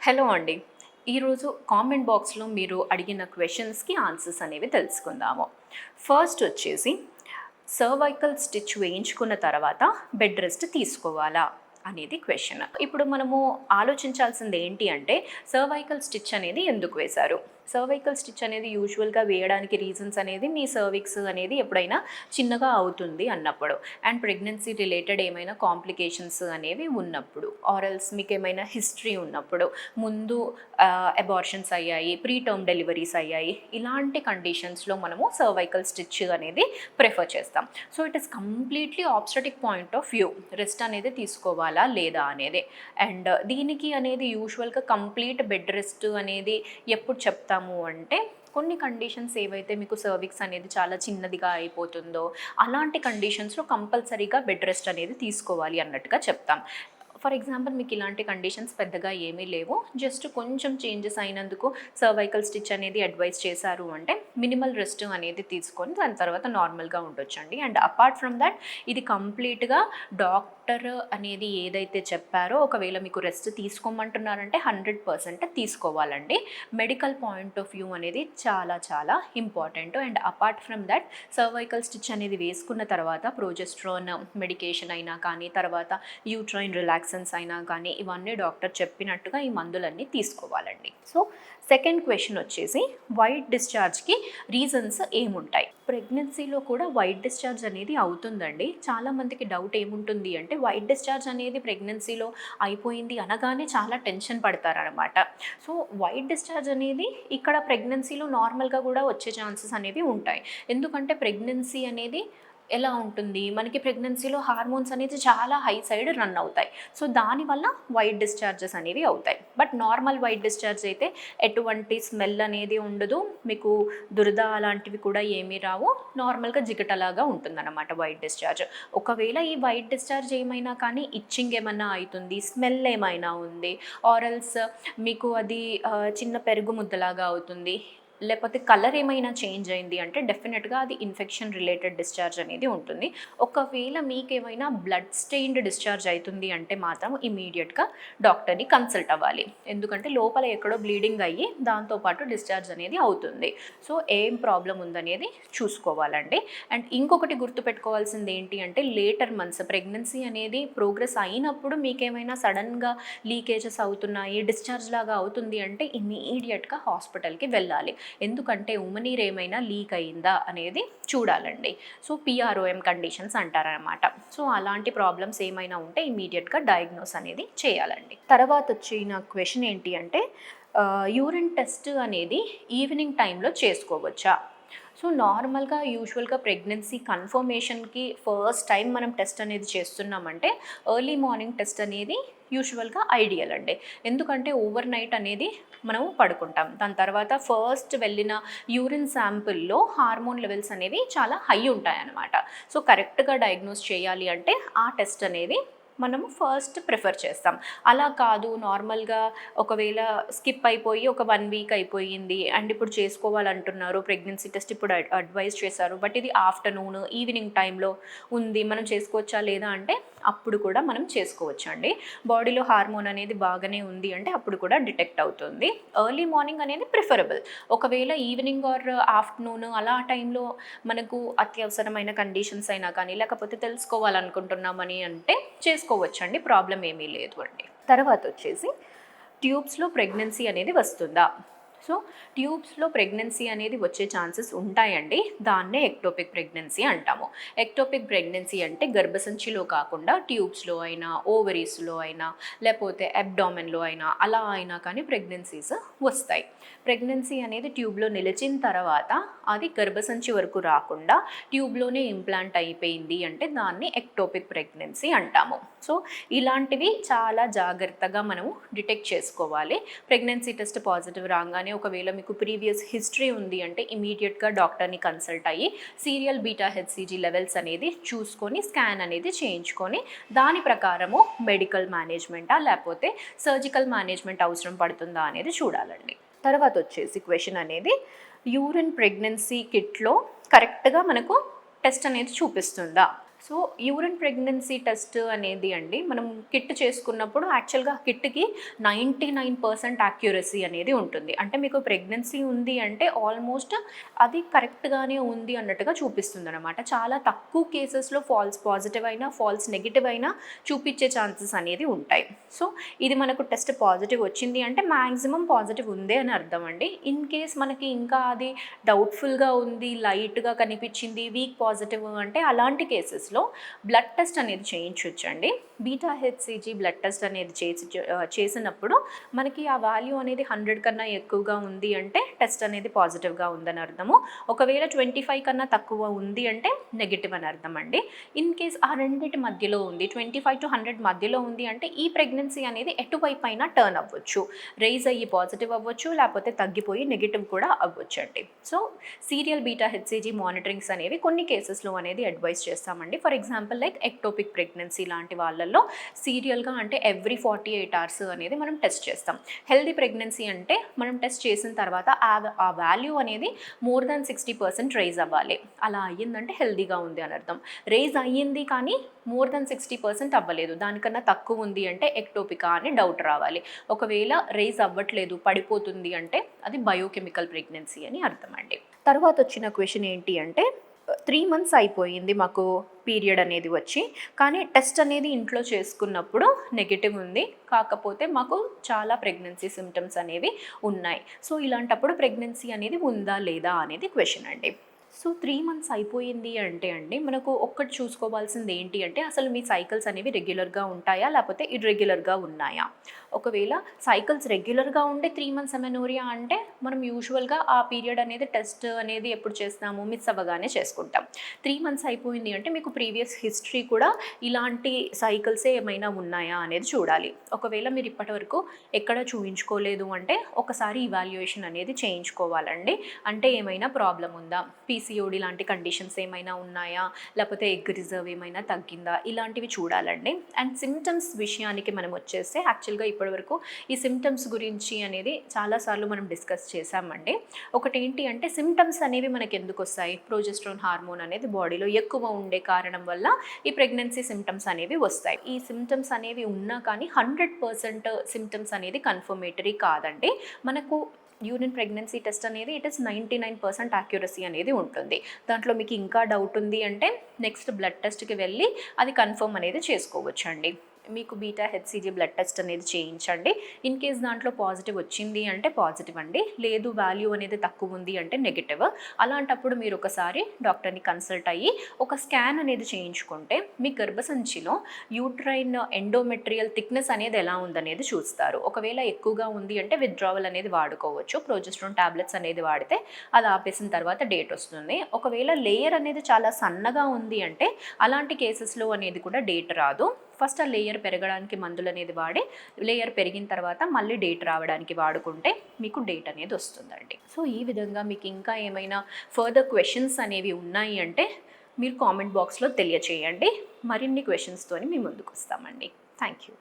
Hello అండి. ఈరోజు comment బాక్స్లో మీరు అడిగిన క్వశ్చన్స్కి ఆన్సర్స్ అనేవి తెలుసుకుందాము. ఫస్ట్ వచ్చేసి సర్వైకల్ స్టిచ్ వేయించుకున్న తర్వాత బెడ్ రెస్ట్ తీసుకోవాలా అనేది క్వశ్చన్. ఇప్పుడు మనము ఆలోచించాల్సింది ఏంటి అంటే సర్వైకల్ స్టిచ్ అనేది ఎందుకు వేశారు? సర్వైకల్ స్టిచ్ అనేది యూజువల్గా వేయడానికి రీజన్స్ అనేది మీ సర్విక్స్ అనేది ఎప్పుడైనా చిన్నగా అవుతుంది అన్నప్పుడు, అండ్ ప్రెగ్నెన్సీ రిలేటెడ్ ఏమైనా కాంప్లికేషన్స్ అనేవి ఉన్నప్పుడు, ఆర్ఎల్స్ మీకు ఏమైనా హిస్టరీ ఉన్నప్పుడు, ముందు అబార్షన్స్ అయ్యాయి, ప్రీ టర్మ్ డెలివరీస్ అయ్యాయి, ఇలాంటి కండిషన్స్లో మనము సర్వైకల్ స్టిచ్ అనేది ప్రిఫర్ చేస్తాం. So it is completely obstetric point of view, rest అనేది తీసుకోవాలా లేదా అనేది. అండ్ దీనికి అనేది యూజువల్గా కంప్లీట్ బెడ్ రెస్ట్ అనేది ఎప్పుడు చెప్తాము అంటే, కొన్ని కండిషన్స్ ఏవైతే మీకు సర్విక్స్ అనేది చాలా చిన్నదిగా అయిపోతుందో అలాంటి కండిషన్స్లో కంపల్సరీగా బెడ్ రెస్ట్ అనేది తీసుకోవాలి అన్నట్టుగా చెప్తాం. ఫర్ ఎగ్జాంపుల్ మీకు ఇలాంటి కండిషన్స్ పెద్దగా ఏమీ లేవు, జస్ట్ కొంచెం చేంజెస్ అయినందుకు సర్వైకల్ స్టిచ్ అనేది అడ్వైస్ చేశారు అంటే మినిమల్ రెస్ట్ అనేది తీసుకొని దాని తర్వాత నార్మల్గా ఉండొచ్చండి. అండ్ అపార్ట్ ఫ్రమ్ దట్ ఇది కంప్లీట్గా డాక్టర్ అనేది ఏదైతే చెప్పారో, ఒకవేళ మీకు రెస్ట్ తీసుకోమంటున్నారంటే 100% తీసుకోవాలండి. మెడికల్ పాయింట్ ఆఫ్ వ్యూ అనేది చాలా చాలా important. And apart from that cervical stitch అనేది వేసుకున్న తర్వాత ప్రోజెస్ట్రాన్ మెడికేషన్ అయినా కానీ, తర్వాత యూట్రైన్ రిలాక్సేషన్ అయినా కానీ, ఇవన్నీ డాక్టర్ చెప్పినట్టుగా ఈ మందులన్నీ తీసుకోవాలండి. సో సెకండ్ క్వశ్చన్ వచ్చేసి వైట్ డిశ్చార్జ్కి రీజన్స్ ఏముంటాయి? ప్రెగ్నెన్సీలో కూడా వైట్ డిశ్చార్జ్ అనేది అవుతుందండి. చాలామందికి డౌట్ ఏముంటుంది అంటే, వైట్ డిశ్చార్జ్ అనేది ప్రెగ్నెన్సీలో అయిపోయింది అనగానే చాలా టెన్షన్ పడతారనమాట. సో వైట్ డిశ్చార్జ్ అనేది ఇక్కడ ప్రెగ్నెన్సీలో నార్మల్గా కూడా వచ్చే ఛాన్సెస్ అనేవి ఉంటాయి. ఎందుకంటే ప్రెగ్నెన్సీ అనేది ఎలా ఉంటుంది, మనకి ప్రెగ్నెన్సీలో హార్మోన్స్ అనేది చాలా హై సైడ్ రన్ అవుతాయి. సో దానివల్ల వైట్ డిశ్చార్జెస్ అనేవి అవుతాయి. బట్ నార్మల్ వైట్ డిశ్చార్జ్ అయితే ఎటువంటి స్మెల్ అనేది ఉండదు, మీకు దురద అలాంటివి కూడా ఏమీ రావు, నార్మల్గా జిగటలాగా ఉంటుందన్నమాట వైట్ డిశ్చార్జ్. ఒకవేళ ఈ వైట్ డిశ్చార్జ్ ఏమైనా కానీ ఇచ్చింగ్ ఏమైనా అవుతుంది, స్మెల్ ఏమైనా ఉంది, ఆరల్స్ మీకు అది చిన్న పెరుగు ముద్దలాగా అవుతుంది, లేకపోతే కలర్ ఏమైనా చేంజ్ అయింది అంటే డెఫినెట్గా అది ఇన్ఫెక్షన్ రిలేటెడ్ డిశ్చార్జ్ అనేది ఉంటుంది. ఒకవేళ మీకు ఏమైనా బ్లడ్ స్టెయిన్డ్ డిశ్చార్జ్ అవుతుంది అంటే మాత్రం ఇమీడియట్గా డాక్టర్ని కన్సల్ట్ అవ్వాలి. ఎందుకంటే లోపల ఎక్కడో బ్లీడింగ్ అయ్యి దాంతోపాటు డిశ్చార్జ్ అనేది అవుతుంది. సో ఏం ప్రాబ్లం ఉందనేది చూసుకోవాలండి. అండ్ ఇంకొకటి గుర్తుపెట్టుకోవాల్సింది ఏంటి అంటే, లేటర్ మంత్స్ ప్రెగ్నెన్సీ అనేది ప్రోగ్రెస్ అయినప్పుడు మీకేమైనా సడన్గా లీకేజెస్ అవుతున్నాయి, డిశ్చార్జ్ లాగా అవుతుంది అంటే ఇమీడియట్గా హాస్పిటల్కి వెళ్ళాలి. ఎందుకంటే ఉమనీర్ ఏమైనా లీక్ అయిందా అనేది చూడాలండి. సో పిఆర్ఓఎం కండిషన్స్ అంటారనమాట. సో అలాంటి ప్రాబ్లమ్స్ ఏమైనా ఉంటే ఇమీడియట్గా డయాగ్నోస్ అనేది చేయాలండి. తర్వాత వచ్చిన క్వశ్చన్ ఏంటి అంటే, యూరిన్ టెస్ట్ అనేది ఈవినింగ్ టైంలో చేసుకోవచ్చా? సో నార్మల్గా యూజువల్గా ప్రెగ్నెన్సీ కన్ఫర్మేషన్కి ఫస్ట్ టైం మనం టెస్ట్ అనేది చేస్తున్నామంటే ఎర్లీ మార్నింగ్ టెస్ట్ అనేది యూజువల్గా ఐడియల్ అండి. ఎందుకంటే ఓవర్ నైట్ అనేది మనము పడుకుంటాం, దాని తర్వాత ఫస్ట్ వెళ్ళిన యూరిన్ శాంపుల్లో హార్మోన్ లెవెల్స్ అనేవి చాలా హై ఉంటాయన్నమాట. సో కరెక్ట్గా డయాగ్నోస్ చేయాలి అంటే ఆ టెస్ట్ అనేది మనము ఫస్ట్ ప్రిఫర్ చేస్తాం. అలా కాదు, నార్మల్గా ఒకవేళ స్కిప్ అయిపోయి ఒక 1 వీక్ అయిపోయింది అండ్ ఇప్పుడు చేసుకోవాలంటున్నారు, ప్రెగ్నెన్సీ టెస్ట్ ఇప్పుడు అడ్వైజ్ చేశారు, బట్ ఇది ఆఫ్టర్నూన్ ఈవినింగ్ టైంలో ఉంది, మనం చేసుకోవచ్చా లేదా అంటే అప్పుడు కూడా మనం చేసుకోవచ్చండి. బాడీలో హార్మోన్ అనేది బాగానే ఉంది అంటే అప్పుడు కూడా డిటెక్ట్ అవుతుంది. ఎర్లీ మార్నింగ్ అనేది ప్రిఫరబుల్. ఒకవేళ ఈవినింగ్ ఆర్ ఆఫ్టర్నూన్ అలా టైంలో మనకు అత్యవసరమైన కండిషన్స్ అయినా కానీ, లేకపోతే తెలుసుకోవాలనుకుంటున్నామని అంటే చేసుకోవచ్చండి, ప్రాబ్లం ఏమీ లేదు అండి. తర్వాత వచ్చేసి ట్యూబ్స్లో ప్రెగ్నెన్సీ అనేది వస్తుందా? సో ట్యూబ్స్లో ప్రెగ్నెన్సీ అనేది వచ్చే ఛాన్సెస్ ఉంటాయండి. దాన్నే ఎక్టోపిక్ ప్రెగ్నెన్సీ అంటాము. ఎక్టోపిక్ ప్రెగ్నెన్సీ అంటే గర్భసంచిలో కాకుండా ట్యూబ్స్లో అయినా, ఓవరీస్లో అయినా, లేకపోతే అబ్డామెన్లో అయినా అలా అయినా కానీ ప్రెగ్నెన్సీస్ వస్తాయి. ప్రెగ్నెన్సీ అనేది ట్యూబ్లో నిలిచిన తర్వాత అది గర్భసంచి వరకు రాకుండా ట్యూబ్లోనే ఇంప్లాంట్ అయిపోయింది అంటే దాన్ని ఎక్టోపిక్ ప్రెగ్నెన్సీ అంటాము. సో ఇలాంటివి చాలా జాగ్రత్తగా మనము డిటెక్ట్ చేసుకోవాలి. ప్రెగ్నెన్సీ టెస్ట్ పాజిటివ్ రాగానే ఒకవేళ మీకు ప్రీవియస్ హిస్టరీ ఉంది అంటే ఇమీడియట్గా డాక్టర్ని కన్సల్ట్ అయ్యి సీరియల్ బీటా హెచ్సిజీ లెవెల్స్ అనేది చూసుకొని స్కాన్ అనేది చేయించుకొని దాని ప్రకారము మెడికల్ మేనేజ్మెంటా లేకపోతే సర్జికల్ మేనేజ్మెంట్ అవసరం పడుతుందా అనేది చూడాలండి. తర్వాత వచ్చేసి క్వశ్చన్ అనేది, యూరిన్ ప్రెగ్నెన్సీ కిట్లో కరెక్ట్గా మనకు టెస్ట్ అనేది చూపిస్తుందా? సో యూరిన్ ప్రెగ్నెన్సీ టెస్ట్ అనేది అండి మనం కిట్ చేసుకున్నప్పుడు యాక్చువల్గా కిట్కి 99% యాక్యురసీ అనేది ఉంటుంది. అంటే మీకు ప్రెగ్నెన్సీ ఉంది అంటే ఆల్మోస్ట్ అది కరెక్ట్గానే ఉంది అన్నట్టుగా చూపిస్తుంది అనమాట. చాలా తక్కువ కేసెస్లో ఫాల్స్ పాజిటివ్ అయినా ఫాల్స్ నెగిటివ్ అయినా చూపించే ఛాన్సెస్ అనేది ఉంటాయి. సో ఇది మనకు టెస్ట్ పాజిటివ్ వచ్చింది అంటే మ్యాక్సిమం పాజిటివ్ ఉందే అని అర్థం అండి. ఇన్ కేస్ మనకి ఇంకా అది డౌట్ఫుల్గా ఉంది, లైట్గా కనిపించింది, వీక్ పాజిటివ్ అంటే అలాంటి కేసెస్లో బ్లడ్ టెస్ట్ అనేది చేయించవచ్చండి. బీటా హెచ్సిజీ బ్లడ్ టెస్ట్ అనేది చేసినప్పుడు మనకి ఆ వాల్యూ అనేది 100 కన్నా ఎక్కువగా ఉంది అంటే టెస్ట్ అనేది పాజిటివ్గా ఉందని అర్థము. ఒకవేళ 25 కన్నా తక్కువ ఉంది అంటే నెగిటివ్ అని అర్థం అండి. ఇన్ కేస్ ఆ రెండింటి మధ్యలో ఉంది, 25 to 100 మధ్యలో ఉంది అంటే ఈ ప్రెగ్నెన్సీ అనేది ఎటువైపు అయినా టర్న్ అవ్వచ్చు, రైజ్ అయ్యి పాజిటివ్ అవ్వచ్చు, లేకపోతే తగ్గిపోయి నెగిటివ్ కూడా అవ్వచ్చు అండి. సో సీరియల్ బీటా హెచ్సిజీ మానిటరింగ్స్ అనేవి కొన్ని కేసెస్లో అనేది అడ్వైస్ చేస్తామండి. For example like ectopic pregnancy లాంటి వాళ్ళల్లో సీరియల్గా అంటే ఎవ్రీ 48 hours అనేది మనం టెస్ట్ చేస్తాం. హెల్దీ ప్రెగ్నెన్సీ అంటే మనం టెస్ట్ చేసిన తర్వాత ఆ వాల్యూ అనేది మోర్ దాన్ 60% రైజ్ అవ్వాలి. అలా అయ్యిందంటే హెల్దీగా ఉంది అని అర్థం. రైజ్ అయ్యింది కానీ మోర్ దాన్ 60% అవ్వలేదు, దానికన్నా తక్కువ ఉంది అంటే ఎక్టోపికా అని డౌట్ రావాలి. ఒకవేళ రైజ్ అవ్వట్లేదు, పడిపోతుంది అంటే అది బయోకెమికల్ ప్రెగ్నెన్సీ అని అర్థం అండి. తర్వాత వచ్చిన క్వశ్చన్ ఏంటి అంటే 3 months అయిపోయింది మాకు పీరియడ్ అనేది వచ్చి, కానీ టెస్ట్ అనేది ఇంట్లో చేసుకున్నప్పుడు నెగిటివ్ ఉంది, కాకపోతే మాకు చాలా ప్రెగ్నెన్సీ సిమ్టమ్స్ అనేవి ఉన్నాయి. సో ఇలాంటప్పుడు ప్రెగ్నెన్సీ అనేది ఉందా లేదా అనేది క్వశ్చన్ అండి. సో 3 months అయిపోయింది అంటే అండి మనకు ఒక్కటి చూసుకోవాల్సింది ఏంటి అంటే అసలు మీ సైకిల్స్ అనేవి రెగ్యులర్గా ఉంటాయా లేకపోతే ఇర్రెగ్యులర్గా ఉన్నాయా. ఒకవేళ సైకిల్స్ రెగ్యులర్గా ఉండే 3 months అమెనోరియా అంటే మనం యూజువల్గా ఆ పీరియడ్ అనేది టెస్ట్ అనేది ఎప్పుడు చేస్తాము, మిస్ అవ్వగానే చేసుకుంటాం. 3 months అయిపోయింది అంటే మీకు ప్రీవియస్ హిస్టరీ కూడా ఇలాంటి సైకిల్సే ఏమైనా ఉన్నాయా అనేది చూడాలి. ఒకవేళ మీరు ఇప్పటివరకు ఎక్కడ చూయించుకోలేదు అంటే ఒకసారి ఇవాల్యుయేషన్ అనేది చేయించుకోవాలండి. అంటే ఏమైనా ప్రాబ్లం ఉందా, పీసీఓడి లాంటి కండిషన్స్ ఏమైనా ఉన్నాయా, లేకపోతే ఎగ్ రిజర్వ్ ఏమైనా తగ్గిందా, ఇలాంటివి చూడాలండి. అండ్ సిమ్టమ్స్ విషయానికి మనం వచ్చేస్తే యాక్చువల్గా ఇప్పటివరకు ఈ సిమ్టమ్స్ గురించి అనేది చాలాసార్లు మనం డిస్కస్ చేశామండి. ఒకటి ఏంటి అంటే సిమ్టమ్స్ అనేవి మనకి ఎందుకు వస్తాయి, ప్రోజెస్ట్రాన్ హార్మోన్ అనేది బాడీలో ఎక్కువ ఉండే కారణం వల్ల ఈ ప్రెగ్నెన్సీ సిమ్టమ్స్ అనేవి వస్తాయి. ఈ సిమ్టమ్స్ అనేవి ఉన్నా కానీ 100% సిమ్టమ్స్ అనేది కన్ఫర్మేటరీ కాదండి. మనకు యూరిన్ ప్రెగ్నెన్సీ టెస్ట్ అనేది ఇట్ ఇస్ 99% యాక్యురసీ అనేది ఉంటుంది. దాంట్లో మీకు ఇంకా డౌట్ ఉంది అంటే నెక్స్ట్ బ్లడ్ టెస్ట్కి వెళ్ళి అది కన్ఫర్మ్ అనేది చేసుకోవచ్చండి. మీకు బీటా హెచ్సిజీ బ్లడ్ టెస్ట్ అనేది చేయించండి. ఇన్ కేస్ దాంట్లో పాజిటివ్ వచ్చింది అంటే పాజిటివ్ అండి, లేదు వాల్యూ అనేది తక్కువ ఉంది అంటే నెగిటివ్. అలాంటప్పుడు మీరు ఒకసారి డాక్టర్ని కన్సల్ట్ అయ్యి ఒక స్కాన్ అనేది చేయించుకుంటే మీ గర్భసంచిలో యూట్రైన్ ఎండోమెట్రియల్ థిక్నెస్ అనేది ఎలా ఉందనేది చూస్తారు. ఒకవేళ ఎక్కువగా ఉంది అంటే విత్డ్రావల్ అనేది వాడుకోవచ్చు. ప్రోజెస్ట్రాన్ టాబ్లెట్స్ అనేది వాడితే అది ఆపేసిన తర్వాత డేట్ వస్తుంది. ఒకవేళ లేయర్ అనేది చాలా సన్నగా ఉంది అంటే అలాంటి కేసెస్లో అనేది కూడా డేట్ రాదు. ఫస్ట్ ఆ లేయర్ పెరగడానికి మందులు అనేది వాడి లేయర్ పెరిగిన తర్వాత మళ్ళీ డేట్ రావడానికి వాడుకుంటే మీకు డేట్ అనేది వస్తుందండి. సో ఈ విధంగా మీకు ఇంకా ఏమైనా ఫర్దర్ క్వశ్చన్స్ అనేవి ఉన్నాయి అంటే మీరు కామెంట్ బాక్స్లో తెలియచేయండి. మరిన్ని క్వశ్చన్స్తోని మీ ముందుకు వస్తామండి. Thank you.